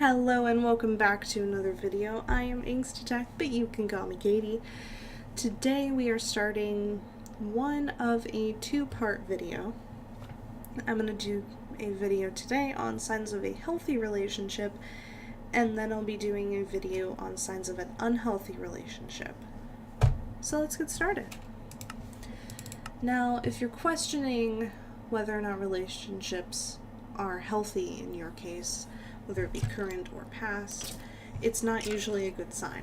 Hello and welcome back to another video. I am Angst, but you can call me Katie. Today we are starting one of a two-part video. I'm going to do a video today on signs of a healthy relationship, and then I'll be doing a video on signs of an unhealthy relationship. So let's get started. Now, if you're questioning whether or not relationships are healthy in your case, whether it be current or past, it's not usually a good sign.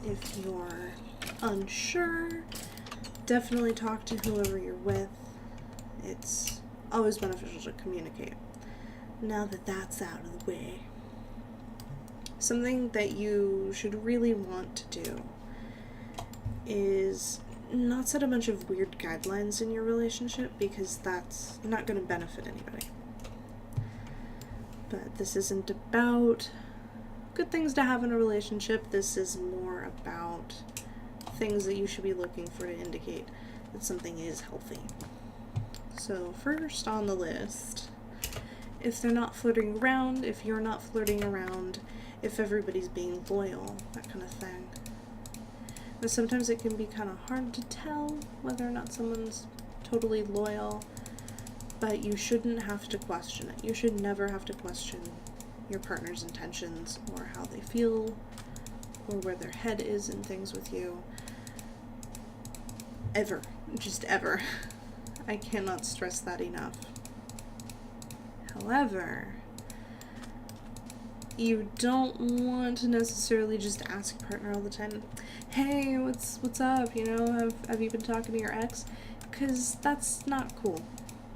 If you're unsure, definitely talk to whoever you're with. It's always beneficial to communicate. Now that that's out of the way, something that you should really want to do is not set a bunch of weird guidelines in your relationship, because that's not going to benefit anybody. But this isn't about good things to have in a relationship. This is more about things that you should be looking for to indicate that something is healthy. So first on the list, if they're not flirting around, if you're not flirting around, if everybody's being loyal, that kind of thing. But sometimes it can be kind of hard to tell whether or not someone's totally loyal. But you shouldn't have to question it. You should never have to question your partner's intentions or how they feel or where their head is in things with you. Ever. Just ever. I cannot stress that enough. However, you don't want to necessarily just ask your partner all the time, hey, what's up? You know, have you been talking to your ex? Because that's not cool.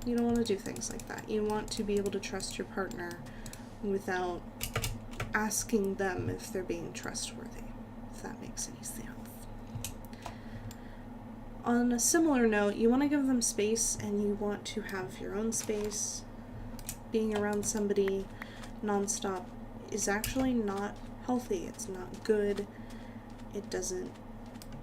You don't want to do things like that. You want to be able to trust your partner without asking them if they're being trustworthy, if that makes any sense. On a similar note, you want to give them space, and you want to have your own space. Being around somebody nonstop is actually not healthy. It's not good. It doesn't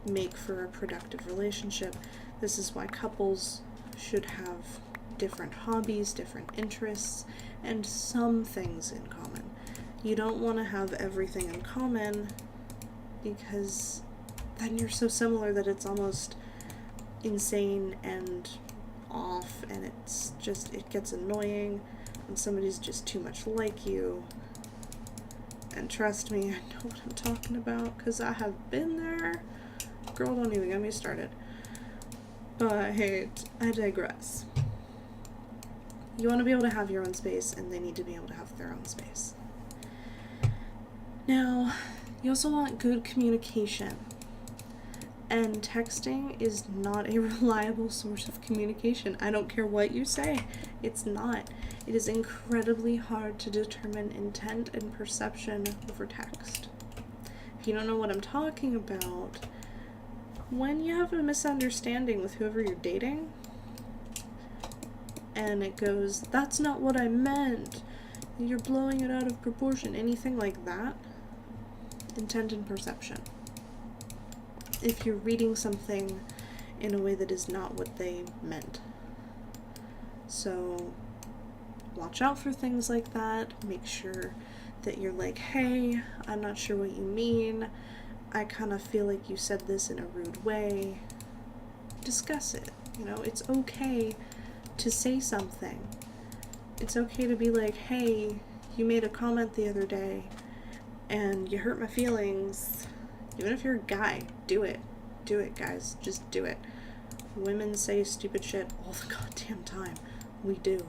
make for a productive relationship. This is why couples should have different hobbies, different interests, and some things in common. You don't want to have everything in common, because then you're so similar that it's almost insane and off, and it gets annoying when somebody's just too much like you. And trust me, I know what I'm talking about, because I have been there. Girl, don't even get me started. But I digress. You want to be able to have your own space, and they need to be able to have their own space. Now, you also want good communication. And texting is not a reliable source of communication. I don't care what you say. It's not. It is incredibly hard to determine intent and perception over text. If you don't know what I'm talking about, when you have a misunderstanding with whoever you're dating, and it goes, that's not what I meant, you're blowing it out of proportion, anything like that, intent and perception. If you're reading something in a way that is not what they meant. So watch out for things like that. Make sure that you're like, hey, I'm not sure what you mean. I kind of feel like you said this in a rude way. Discuss it. You know, it's okay to say something. It's okay to be like, hey, you made a comment the other day and you hurt my feelings. Even if you're a guy, do it. Do it, guys. Just do it. Women say stupid shit all the goddamn time. We do.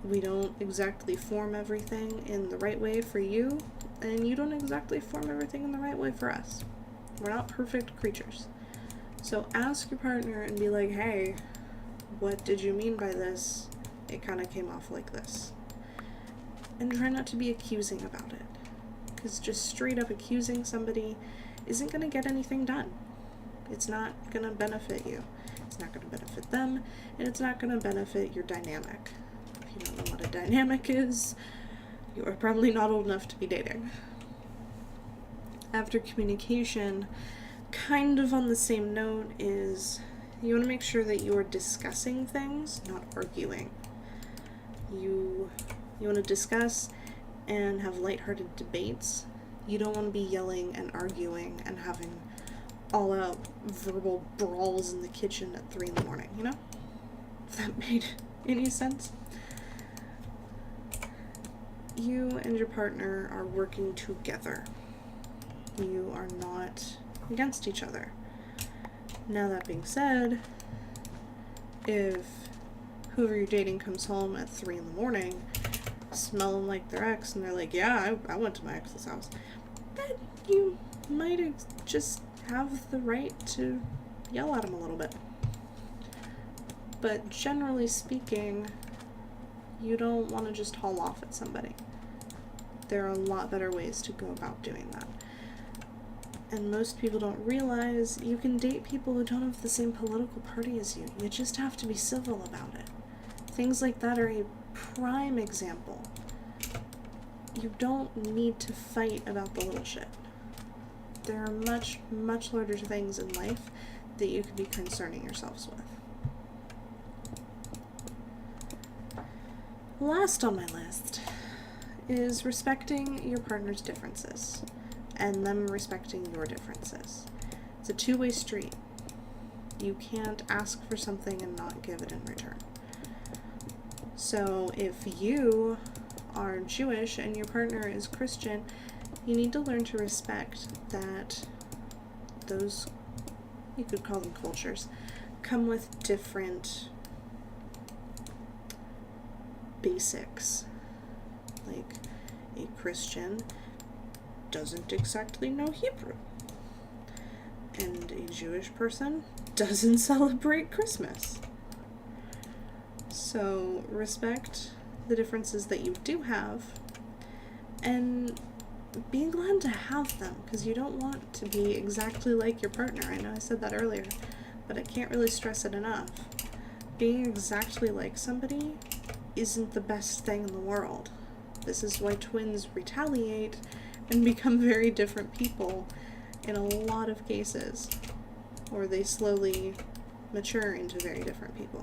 We don't exactly form everything in the right way for you, and you don't exactly form everything in the right way for us. We're not perfect creatures. So ask your partner and be like, hey, what did you mean by this? It kind of came off like this. And try not to be accusing about it. Because just straight up accusing somebody isn't going to get anything done. It's not going to benefit you. It's not going to benefit them, and it's not going to benefit your dynamic. If you don't know what a dynamic is, you are probably not old enough to be dating. After communication, kind of on the same note, is you want to make sure that you are discussing things, not arguing. You want to discuss and have lighthearted debates. You don't want to be yelling and arguing and having all-out verbal brawls in the kitchen at 3 in the morning, you know? If that made any sense. You and your partner are working together. You are not against each other. Now, that being said, if whoever you're dating comes home at 3 in the morning smelling like their ex and they're like, yeah, I went to my ex's house, then you might just have the right to yell at them a little bit. But generally speaking, you don't want to just haul off at somebody. There are a lot better ways to go about doing that. And most people don't realize you can date people who don't have the same political party as you. You just have to be civil about it. Things like that are a prime example. You don't need to fight about the little shit. There are much, much larger things in life that you could be concerning yourselves with. Last on my list is respecting your partner's differences and them respecting your differences. It's a two-way street. You can't ask for something and not give it in return. So if you are Jewish and your partner is Christian, you need to learn to respect that those, you could call them cultures, come with different basics. Like, a Christian doesn't exactly know Hebrew, and a Jewish person doesn't celebrate Christmas. So respect the differences that you do have, and be glad to have them, because you don't want to be exactly like your partner. I know I said that earlier, but I can't really stress it enough. Being exactly like somebody isn't the best thing in the world. This is why twins retaliate and become very different people in a lot of cases, or they slowly mature into very different people.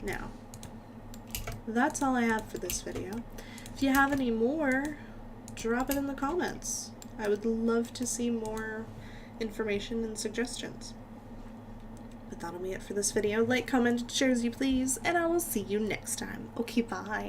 Now, that's all I have for this video. If you have any more, drop it in the comments. I would love to see more information and suggestions. But that'll be it for this video. Like, comment, and share as you please, and I will see you next time. Okay, bye.